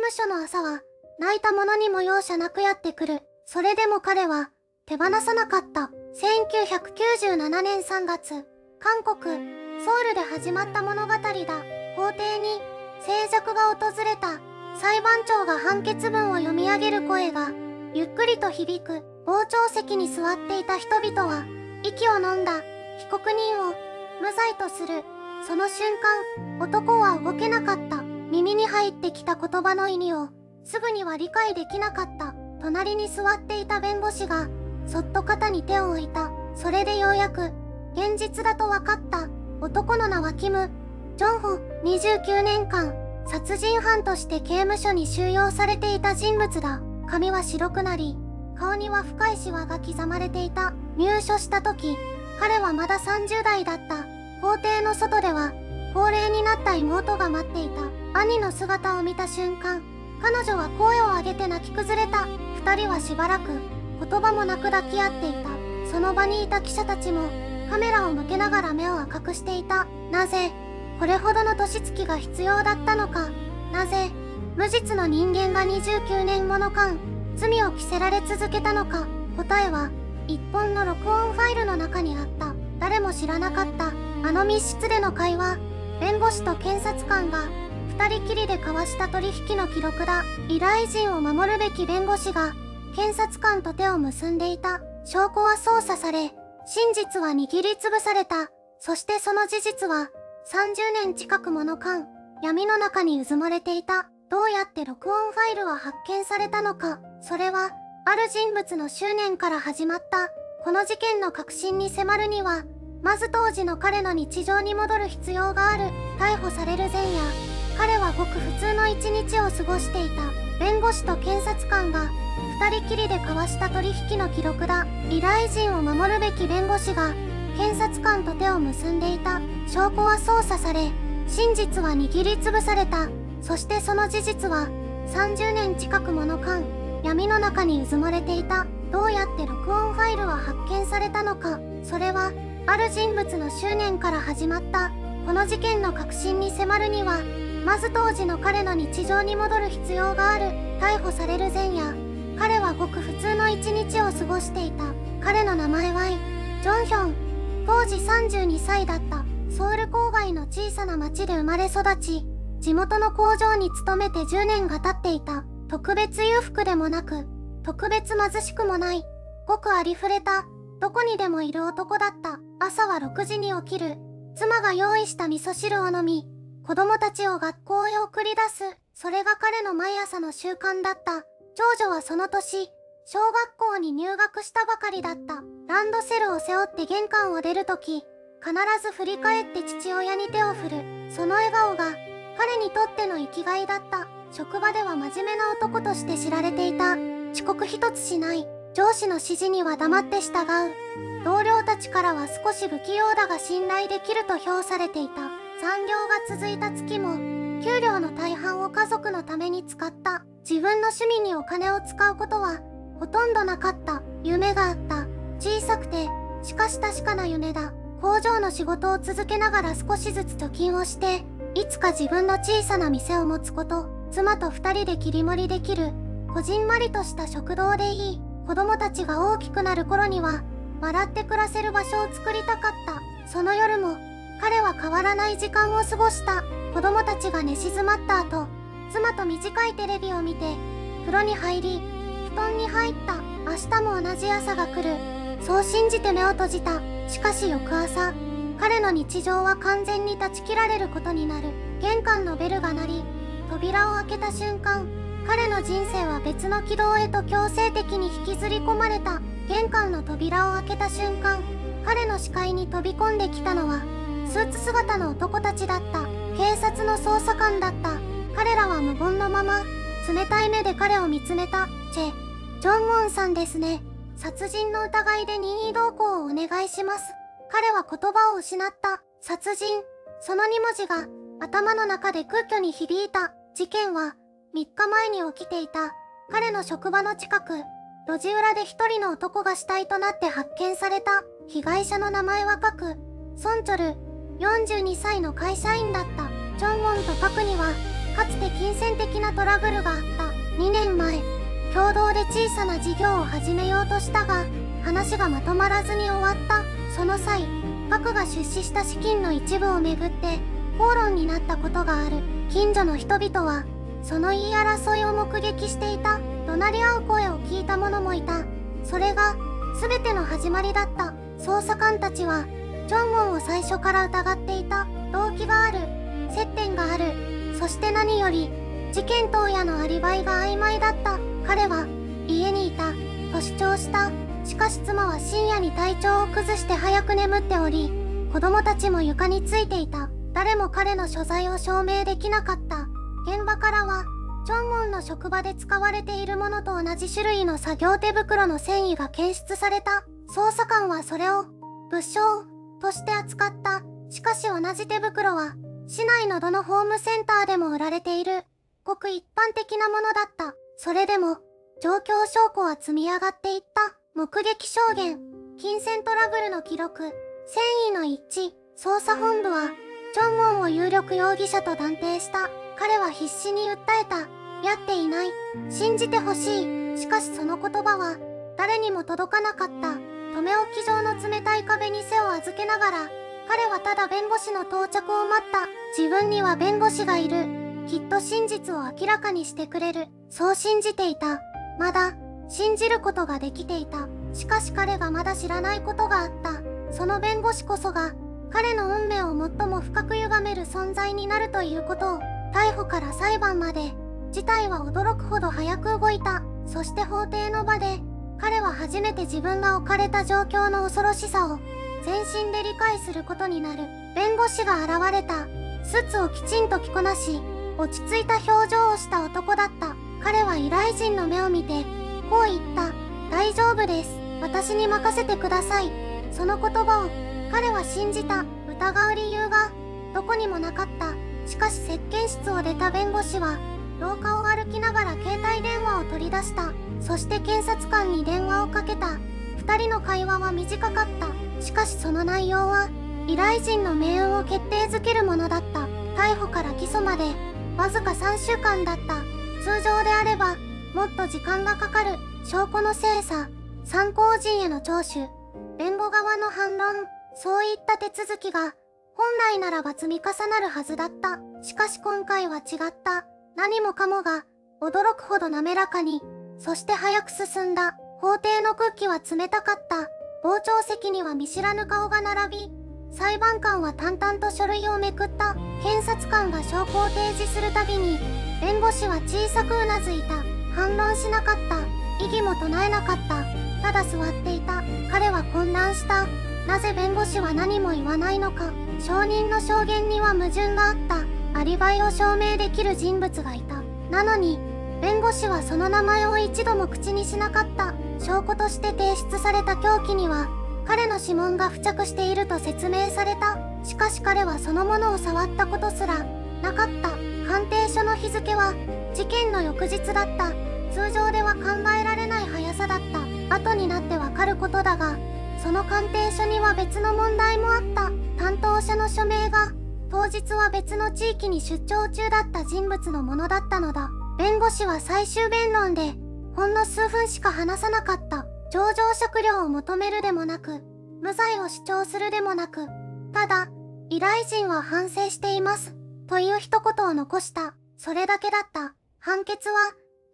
務所の朝は、泣いた者にも容赦なくやってくる。それでも彼は、手放さなかった。1997年3月、韓国、ソウルで始まった物語だ。法廷に、静寂が訪れた。裁判長が判決文を読み上げる声が、ゆっくりと響く。傍聴席に座っていた人々は、息を飲んだ。被告人を、無罪とする。その瞬間、男は動けなかった。耳に入ってきた言葉の意味を、すぐには理解できなかった。隣に座っていた弁護士が、そっと肩に手を置いた。それでようやく、現実だと分かった。男の名はキム・ジョンホ。29年間、殺人犯として刑務所に収容されていた人物だ。髪は白くなり、顔には深いシワが刻まれていた。入所した時、彼はまだ30代だった。法廷の外では、高齢になった妹が待っていた。兄の姿を見た瞬間、彼女は声を上げて泣き崩れた。二人はしばらく、言葉もなく抱き合っていた。その場にいた記者たちも、カメラを向けながら目を赤くしていた。なぜ、これほどの年月が必要だったのか。なぜ、無実の人間が29年もの間、罪を着せられ続けたのか。答えは、一本の録音ファイルの中にあった。誰も知らなかった。あの密室での会話、弁護士と検察官が、二人きりで交わした取引の記録だ。依頼人を守るべき弁護士が、検察官と手を結んでいた。証拠は操作され、真実は握りつぶされた。そしてその事実は、30年近くもの間、闇の中にうずまれていた。どうやって録音ファイルは発見されたのか。それは、ある人物の執念から始まった。この事件の核心に迫るには、まず当時の彼の日常に戻る必要がある。逮捕される前夜、彼はごく普通の一日を過ごしていた。弁護士と検察官が、二人きりで交わした取引の記録だ。依頼人を守るべき弁護士が、検察官と手を結んでいた。証拠は操作され、真実は握りつぶされた。そしてその事実は、30年近くもの間、闇の中にうずまれていた。どうやって録音ファイルは発見されたのか。それは、ある人物の執念から始まった。この事件の核心に迫るには、まず当時の彼の日常に戻る必要がある。逮捕される前夜、彼はごく普通の一日を過ごしていた。彼の名前はイ・ジョンヒョン。当時32歳だった。ソウル郊外の小さな町で生まれ育ち、地元の工場に勤めて10年が経っていた。特別裕福でもなく、特別貧しくもない。ごくありふれた、どこにでもいる男だった。朝は6時に起きる。妻が用意した味噌汁を飲み、子供たちを学校へ送り出す。それが彼の毎朝の習慣だった。長女はその年、小学校に入学したばかりだった。ランドセルを背負って玄関を出るとき、必ず振り返って父親に手を振る。その笑顔が、彼にとっての生きがいだった。職場では真面目な男として知られていた。遅刻一つしない。上司の指示には黙って従う。同僚たちからは少し不器用だが信頼できると評されていた。残業が続いた月も、給料の大半を家族のために使った。自分の趣味にお金を使うことは、ほとんどなかった。夢があった。小さくて、しかし確かな夢だ。工場の仕事を続けながら少しずつ貯金をして、いつか自分の小さな店を持つこと。妻と二人で切り盛りできる、こじんまりとした食堂でいい。子供たちが大きくなる頃には、笑って暮らせる場所を作りたかった。その夜も、彼は変わらない時間を過ごした。子供たちが寝静まった後、妻と短いテレビを見て、風呂に入り、布団に入った。明日も同じ朝が来る。そう信じて目を閉じた。しかし翌朝、彼の日常は完全に断ち切られることになる。玄関のベルが鳴り、扉を開けた瞬間、彼の人生は別の軌道へと強制的に引きずり込まれた。玄関の扉を開けた瞬間、彼の視界に飛び込んできたのは、スーツ姿の男たちだった。警察の捜査官だった。彼らは無言のまま、冷たい目で彼を見つめた。ジョンウォンさんですね。殺人の疑いで任意同行をお願いします。彼は言葉を失った。殺人。その2文字が頭の中で空虚に響いた。事件は3日前に起きていた。彼の職場の近く、路地裏で一人の男が死体となって発見された。被害者の名前はパク・ソンチョル、42歳の会社員だった。ジョンウォンとパクにはかつて金銭的なトラブルがあった。2年前、共同で小さな事業を始めようとしたが、話がまとまらずに終わった。その際、パクが出資した資金の一部をめぐって口論になったことがある。近所の人々はその言い争いを目撃していた。怒鳴り合う声を聞いた者もいた。それが全ての始まりだった。捜査官たちはジョンウォンを最初から疑っていた。動機がある、接点がある、そして何より事件当夜のアリバイが曖昧だった。彼は家にいたと主張した。しかし妻は深夜に体調を崩して早く眠っており、子供たちも床についていた。誰も彼の所在を証明できなかった。現場からはジョンウォンの職場で使われているものと同じ種類の作業手袋の繊維が検出された。捜査官はそれを物証として扱った。しかし同じ手袋は市内のどのホームセンターでも売られているごく一般的なものだった。それでも状況証拠は積み上がっていった。目撃証言、金銭トラブルの記録、繊維の一致。捜査本部はジョンウォンを有力容疑者と断定した。彼は必死に訴えた。やっていない。信じてほしい。しかしその言葉は誰にも届かなかった。留め置き状の冷たい壁に背を預けながら、彼はただ弁護士の到着を待った。自分には弁護士がいる。きっと真実を明らかにしてくれる。そう信じていた。まだ信じることができていた。しかし彼がまだ知らないことがあった。その弁護士こそが彼の運命を最も深く歪める存在になるということを。逮捕から裁判まで事態は驚くほど早く動いた。そして法廷の場で彼は初めて自分が置かれた状況の恐ろしさを全身で理解することになる。弁護士が現れた。スーツをきちんと着こなし、落ち着いた表情をした男だった。彼は依頼人の目を見てこう言った。大丈夫です。私に任せてください。その言葉を彼は信じた。疑う理由がどこにもなかった。しかし接見室を出た弁護士は廊下を歩きながら携帯電話を取り出した。そして検察官に電話をかけた。二人の会話は短かった。しかしその内容は依頼人の命運を決定づけるものだった。逮捕から起訴までわずか3週間だった。通常であればもっと時間がかかる。証拠の精査、参考人への聴取、弁護側の反論、そういった手続きが本来ならば積み重なるはずだった。しかし今回は違った。何もかもが驚くほど滑らかに、そして早く進んだ。法廷の空気は冷たかった。傍聴席には見知らぬ顔が並び、裁判官は淡々と書類をめくった。検察官が証拠を提示するたびに弁護士は小さくうなずいた。反論しなかった。異議も唱えなかった。ただ座っていた。彼は混乱した。なぜ弁護士は何も言わないのか。証人の証言には矛盾があった。アリバイを証明できる人物がいた。なのに弁護士はその名前を一度も口にしなかった。証拠として提出された凶器には彼の指紋が付着していると説明された。しかし彼はそのものを触ったことすらなかった。鑑定書の日付は事件の翌日だった。通常では考えられない速さだった。後になってわかることだが、その鑑定書には別の問題もあった。担当者の署名が当日は別の地域に出張中だった人物のものだったのだ。弁護士は最終弁論でほんの数分しか話さなかった。情状酌量を求めるでもなく、無罪を主張するでもなく、ただ依頼人は反省していますという一言を残した。それだけだった。判決は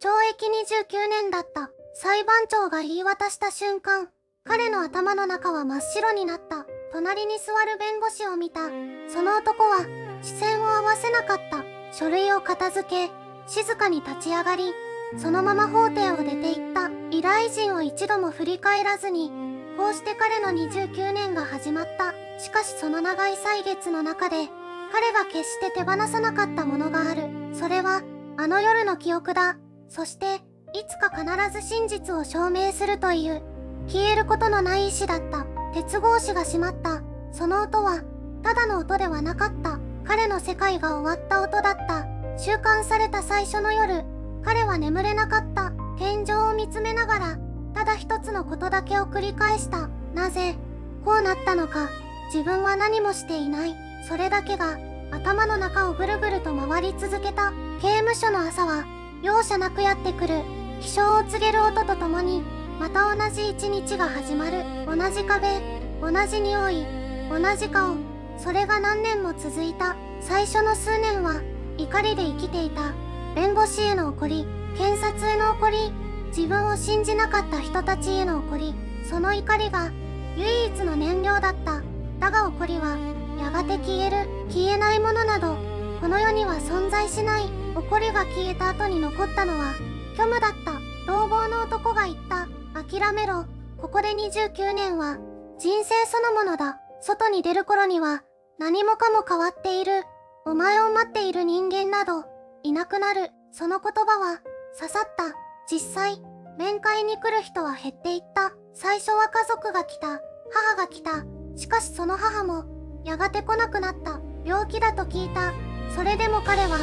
懲役29年だった。裁判長が言い渡した瞬間、彼の頭の中は真っ白になった。隣に座る弁護士を見た。その男は視線を合わせなかった。書類を片付け、静かに立ち上がり、そのまま法廷を出て行った。依頼人を一度も振り返らずに、こうして彼の29年が始まった。しかしその長い歳月の中で、彼が決して手放さなかったものがある。それは、あの夜の記憶だ。そして、いつか必ず真実を証明するという、消えることのない意志だった。鉄格子が閉まった。その音は、ただの音ではなかった。彼の世界が終わった音だった。収監された最初の夜、彼は眠れなかった。天井を見つめながら、ただ一つのことだけを繰り返した。なぜ、こうなったのか。自分は何もしていない。それだけが、頭の中をぐるぐると回り続けた。刑務所の朝は容赦なくやってくる。起床を告げる音とともにまた同じ一日が始まる。同じ壁、同じ匂い、同じ顔。それが何年も続いた。最初の数年は怒りで生きていた。弁護士への怒り、検察への怒り、自分を信じなかった人たちへの怒り。その怒りが唯一の燃料だった。だが怒りはやがて消える。消えないものなどこの世には存在しない。怒りが消えた後に残ったのは虚無だった。同房の男が言った。諦めろ。ここで29年は人生そのものだ。外に出る頃には何もかも変わっている。お前を待っている人間などいなくなる。その言葉は刺さった。実際面会に来る人は減っていった。最初は家族が来た。母が来た。しかしその母もやがて来なくなった。病気だと聞いた。それでも彼は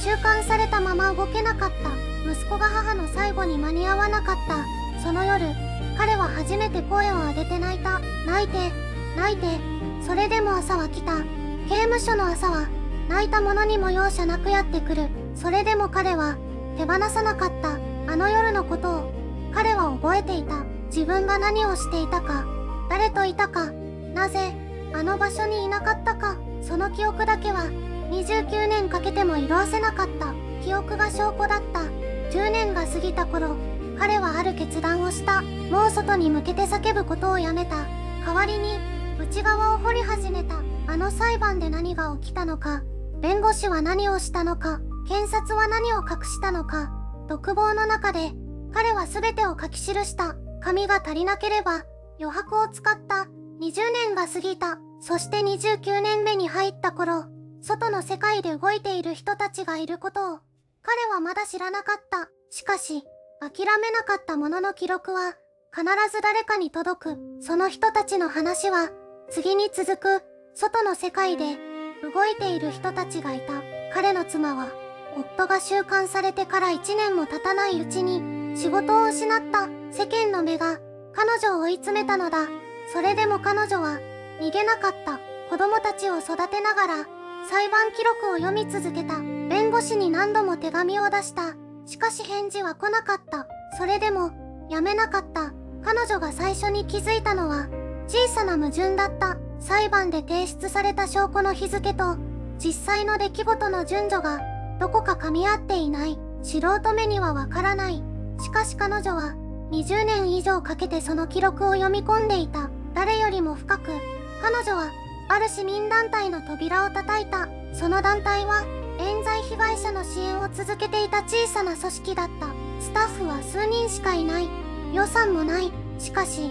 収監されたまま動けなかった。息子が母の最後に間に合わなかった。その夜、彼は初めて声を上げて泣いた。泣いて、泣いて。それでも朝は来た。刑務所の朝は泣いた者にも容赦なくやってくる。それでも彼は手放さなかった。あの夜のことを彼は覚えていた。自分が何をしていたか、誰といたか、なぜあの場所にいなかったか。その記憶だけは29年かけても色褪せなかった。記憶が証拠だった。10年が過ぎた頃、彼はある決断をした。もう外に向けて叫ぶことをやめた。代わりに内側を掘り始めた。あの裁判で何が起きたのか、弁護士は何をしたのか、検察は何を隠したのか。独房の中で彼は全てを書き記した。紙が足りなければ余白を使った。20年が過ぎた。そして29年目に入った頃、外の世界で動いている人たちがいることを彼はまだ知らなかった。しかし諦めなかった者の記録は必ず誰かに届く。その人たちの話は次に続く。外の世界で動いている人たちがいた。彼の妻は夫が収監されてから1年も経たないうちに仕事を失った。世間の目が彼女を追い詰めたのだ。それでも彼女は逃げなかった。子供たちを育てながら裁判記録を読み続けた。弁護士に何度も手紙を出した。しかし返事は来なかった。それでもやめなかった。彼女が最初に気づいたのは小さな矛盾だった。裁判で提出された証拠の日付と実際の出来事の順序がどこか噛み合っていない。素人目にはわからない。しかし彼女は20年以上かけてその記録を読み込んでいた。誰よりも深く彼女はある市民団体の扉を叩いた。その団体は冤罪被害者の支援を続けていた小さな組織だった。スタッフは数人しかいない。予算もない。しかし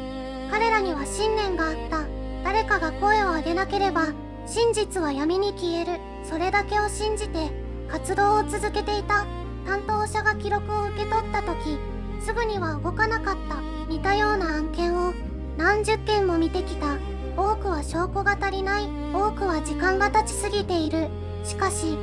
彼らには信念があった。誰かが声を上げなければ真実は闇に消える。それだけを信じて活動を続けていた。担当者が記録を受け取った時、すぐには動かなかった。似たような案件を何十件も見てきた。多くは証拠が足りない。多くは時間が経ちすぎている。しかし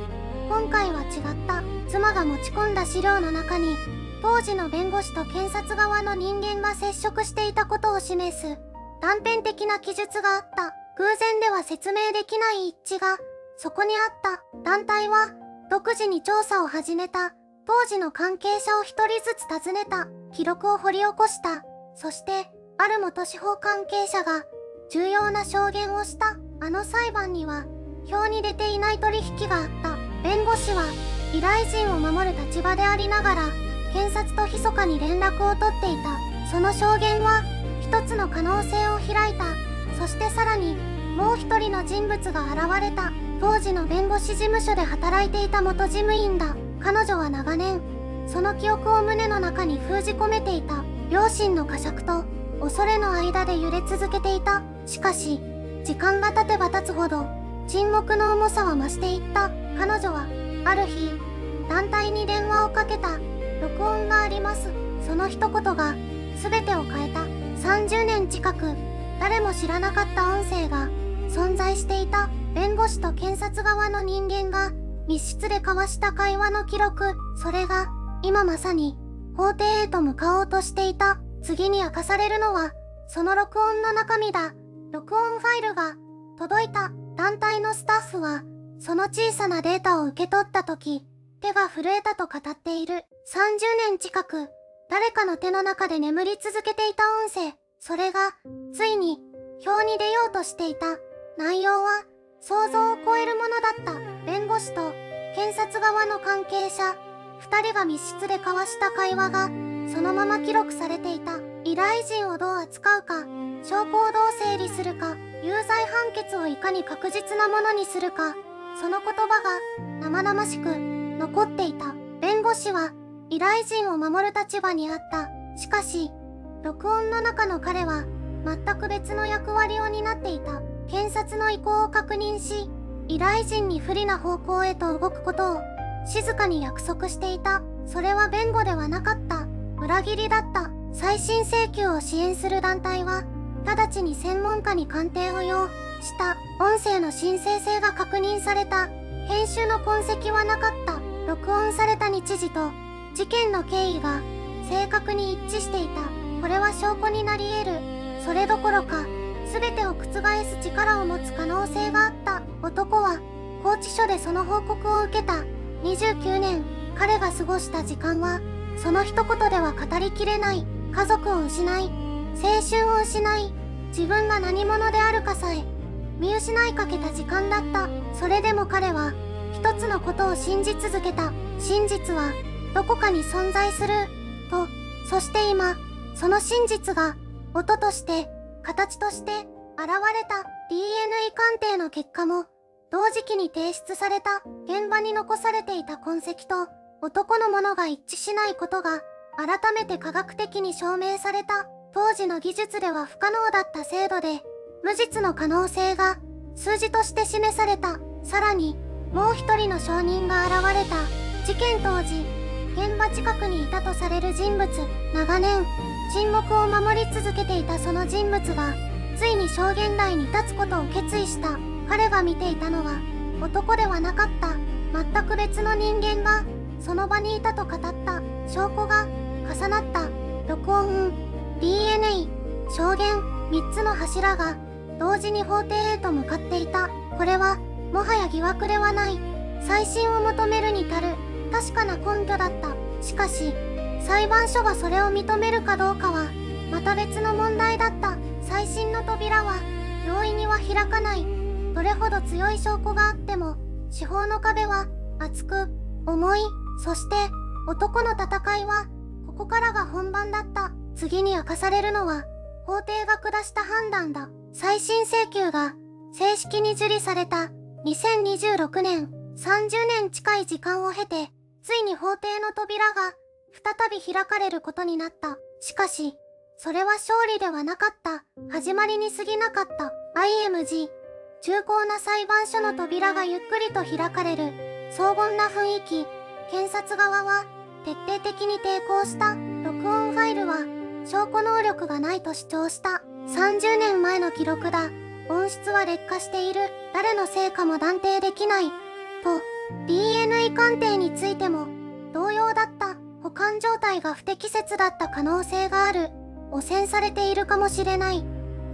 今回は違った。妻が持ち込んだ資料の中に当時の弁護士と検察側の人間が接触していたことを示す断片的な記述があった。偶然では説明できない一致がそこにあった。団体は独自に調査を始めた。当時の関係者を一人ずつ訪ねた。記録を掘り起こした。そしてある元司法関係者が重要な証言をした。あの裁判には表に出ていない取引があった。弁護士は依頼人を守る立場でありながら検察と密かに連絡を取っていた。その証言は一つの可能性を開いた。そしてさらにもう一人の人物が現れた。当時の弁護士事務所で働いていた元事務員だ。彼女は長年その記憶を胸の中に封じ込めていた。良心の呵責と恐れの間で揺れ続けていた。しかし時間が経てば経つほど沈黙の重さは増していった。彼女はある日団体に電話をかけた。録音があります。その一言が全てを変えた。30年近く誰も知らなかった音声が存在していた。弁護士と検察側の人間が密室で交わした会話の記録。それが今まさに法廷へと向かおうとしていた。次に明かされるのはその録音の中身だ。録音ファイルが届いた。団体のスタッフはその小さなデータを受け取った時、手が震えたと語っている。30年近く、誰かの手の中で眠り続けていた音声。それが、ついに、表に出ようとしていた。内容は、想像を超えるものだった。弁護士と、検察側の関係者、二人が密室で交わした会話が、そのまま記録されていた。依頼人をどう扱うか、証拠をどう整理するか、有罪判決をいかに確実なものにするか、その言葉が生々しく残っていた。弁護士は依頼人を守る立場にあった。しかし、録音の中の彼は全く別の役割を担っていた。検察の意向を確認し、依頼人に不利な方向へと動くことを静かに約束していた。それは弁護ではなかった。裏切りだった。再審請求を支援する団体は、直ちに専門家に鑑定を要した。音声の申請性が確認された。編集の痕跡はなかった。録音された日時と事件の経緯が正確に一致していた。これは証拠になり得る。それどころか、全てを覆す力を持つ可能性があった。男は拘置所でその報告を受けた。29年、彼が過ごした時間は、その一言では語りきれない。家族を失い、青春を失い、自分が何者であるかさえ見失いかけた時間だった。それでも彼は一つのことを信じ続けた。真実はどこかに存在すると。そして今、その真実が音として形として現れた。 DNA 鑑定の結果も同時期に提出された。現場に残されていた痕跡と男のものが一致しないことが改めて科学的に証明された。当時の技術では不可能だった精度で無実の可能性が数字として示された。さらにもう一人の証人が現れた。事件当時現場近くにいたとされる人物。長年沈黙を守り続けていたその人物がついに証言台に立つことを決意した。彼が見ていたのは男ではなかった。全く別の人間がその場にいたと語った。証拠が重なった。録音、DNA、証言、3つの柱が同時に法廷へと向かっていた。これはもはや疑惑ではない。再審を求めるに足る確かな根拠だった。しかし、裁判所がそれを認めるかどうかはまた別の問題だった。再審の扉は容易には開かない。どれほど強い証拠があっても司法の壁は厚く重い。そして男の戦いはここからが本番だった。次に明かされるのは法廷が下した判断だ。再審請求が正式に受理された2026年、30年近い時間を経てついに法廷の扉が再び開かれることになった。しかしそれは勝利ではなかった。始まりに過ぎなかった。IMG、重厚な裁判所の扉がゆっくりと開かれる荘厳な雰囲気。検察側は徹底的に抵抗した。録音ファイルは証拠能力がないと主張した。30年前の記録だ。音質は劣化している。誰のせいかも断定できない。と、DNA 鑑定についても同様だった。保管状態が不適切だった可能性がある。汚染されているかもしれない。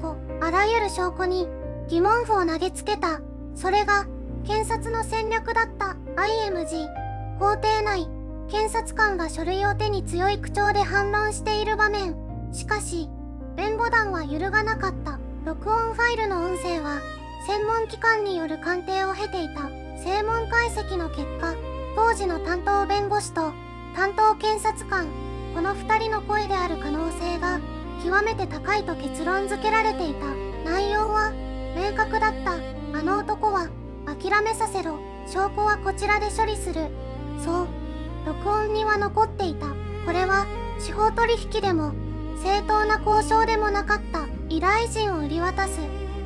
と、あらゆる証拠に疑問符を投げつけた。それが検察の戦略だった。IMG、法廷内、検察官が書類を手に強い口調で反論している場面。しかし、弁護団は揺るがなかった。録音ファイルの音声は、専門機関による鑑定を経ていた。声紋解析の結果、当時の担当弁護士と担当検察官、この2人の声である可能性が極めて高いと結論付けられていた。内容は明確だった。あの男は諦めさせろ。証拠はこちらで処理する。そう、録音には残っていた。これは司法取引でも正当な交渉でもなかった。依頼人を売り渡す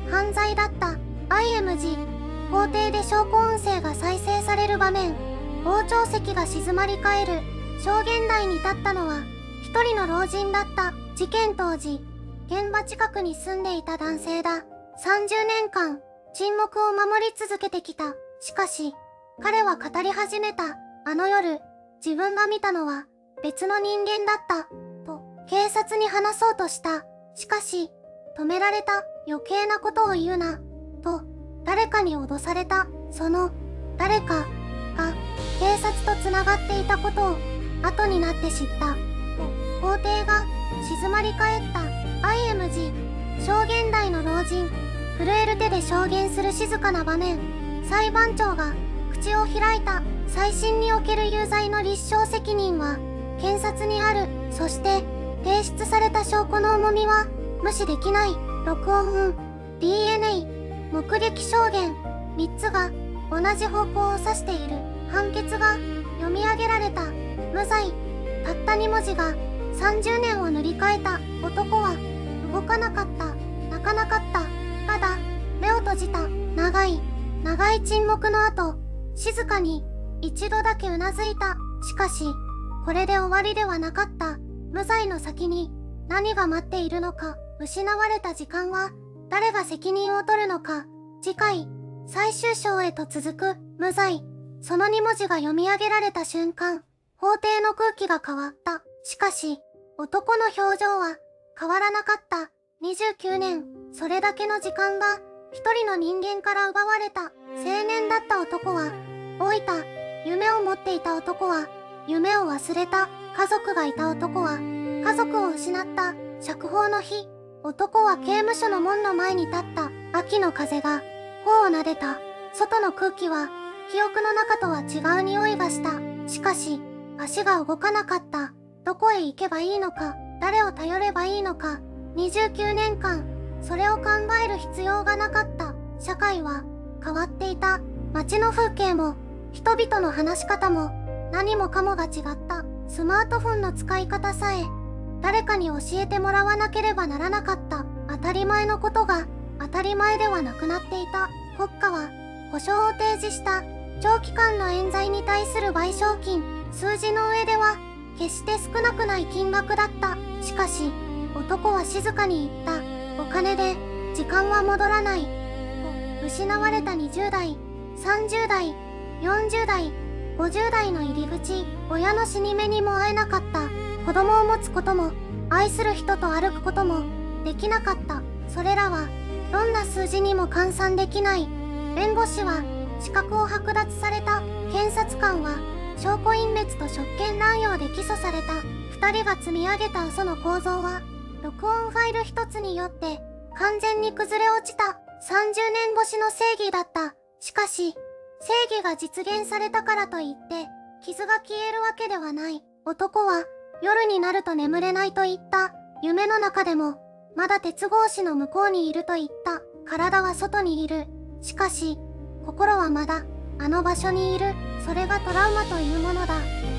犯罪だった。IMG、法廷で証拠音声が再生される場面。傍聴席が静まり返る。証言台に立ったのは一人の老人だった。事件当時、現場近くに住んでいた男性だ。30年間沈黙を守り続けてきた。しかし彼は語り始めた。あの夜、自分が見たのは別の人間だったと警察に話そうとした。しかし止められた。余計なことを言うなと誰かに脅された。その誰かが警察とつながっていたことを後になって知った。法廷が静まり返った。IMG 証言台の老人、震える手で証言する静かな場面。裁判長が口を開いた。再審における有罪の立証責任は検察にある。そして提出された証拠の重みは無視できない。録音、DNA、目撃証言、3つが同じ方向を指している。判決が読み上げられた。無罪。たった2文字が30年を塗り替えた。男は動かなかった。泣かなかった。ただ目を閉じた。長い沈黙の後、静かに一度だけうなずいた。しかしこれで終わりではなかった。無罪の先に何が待っているのか。失われた時間は誰が責任を取るのか。次回、最終章へと続く。無罪。その2文字が読み上げられた瞬間、法廷の空気が変わった。しかし男の表情は変わらなかった。29年、それだけの時間が一人の人間から奪われた。青年だった男は老いた。夢を持っていた男は夢を忘れた。家族がいた男は家族を失った。釈放の日、男は刑務所の門の前に立った。秋の風が頬を撫でた。外の空気は記憶の中とは違う匂いがした。しかし足が動かなかった。どこへ行けばいいのか、誰を頼ればいいのか。29年間それを考える必要がなかった。社会は変わっていた。街の風景も人々の話し方も何もかもが違った。スマートフォンの使い方さえ誰かに教えてもらわなければならなかった。当たり前のことが当たり前ではなくなっていた。国家は保証を提示した。長期間の冤罪に対する賠償金、数字の上では決して少なくない金額だった。しかし男は静かに言った。お金で時間は戻らない。失われた20代、30代、40代、50代の入り口。親の死に目にも会えなかった。子供を持つことも愛する人と歩くこともできなかった。それらはどんな数字にも換算できない。弁護士は資格を剥奪された。検察官は証拠隠滅と職権乱用で起訴された。2人が積み上げた嘘の構造は録音ファイル一つによって完全に崩れ落ちた。30年越しの正義だった。しかし正義が実現されたからといって傷が消えるわけではない。男は夜になると眠れないと言った。夢の中でもまだ鉄格子の向こうにいると言った。体は外にいる。しかし心はまだあの場所にいる。それがトラウマというものだ。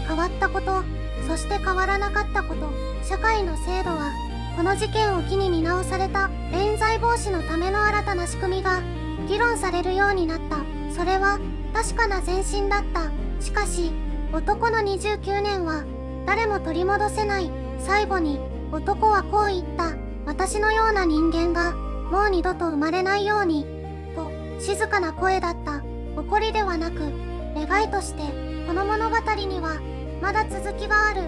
変わったこと、そして変わらなかったこと。社会の制度はこの事件を機に見直された。冤罪防止のための新たな仕組みが議論されるようになった。それは確かな前進だった。しかし男の29年は誰も取り戻せない。最後に男はこう言った。私のような人間がもう二度と生まれないようにと。静かな声だった。怒りではなく願いとして。この物語にはまだ続きがある。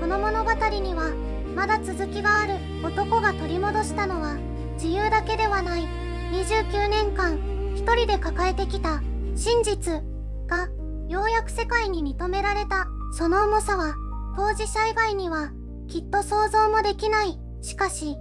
この物語にはまだ続きがある。男が取り戻したのは自由だけではない。29年間一人で抱えてきた真実がようやく世界に認められた。その重さは当事者以外にはきっと想像もできない。しかし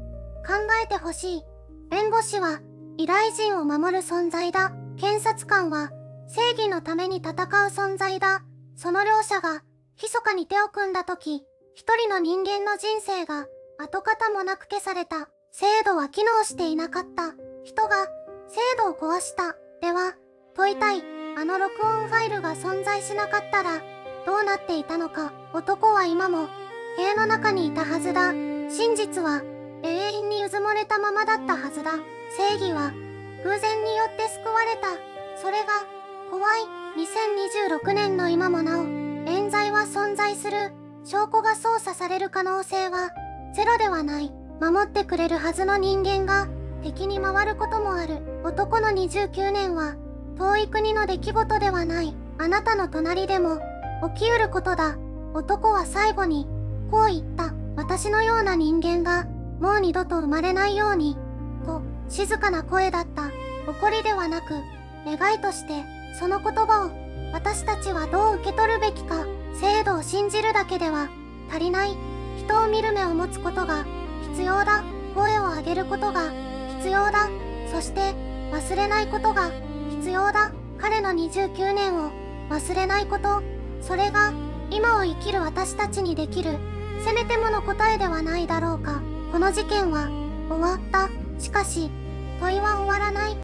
考えてほしい。弁護士は依頼人を守る存在だ。検察官は正義のために戦う存在だ。その両者が密かに手を組んだ時、一人の人間の人生が跡形もなく消された。制度は機能していなかった。人が制度を壊した。では問いたい。あの録音ファイルが存在しなかったらどうなっていたのか。男は今も部屋の中にいたはずだ。真実は永遠にうずもれたままだったはずだ。正義は偶然によって救われた。それが怖い。2026年の今もなお冤罪は存在する。証拠が操作される可能性はゼロではない。守ってくれるはずの人間が敵に回ることもある。男の29年は遠い国の出来事ではない。あなたの隣でも起きうることだ。男は最後にこう言った。私のような人間がもう二度と生まれないようにと。静かな声だった。怒りではなく願いとして。その言葉を私たちはどう受け取るべきか。制度を信じるだけでは足りない。人を見る目を持つことが必要だ。声を上げることが必要だ。そして忘れないことが必要だ。彼の29年を忘れないこと。それが今を生きる私たちにできるせめてもの答えではないだろうか。この事件は終わった。しかし問いは終わらない。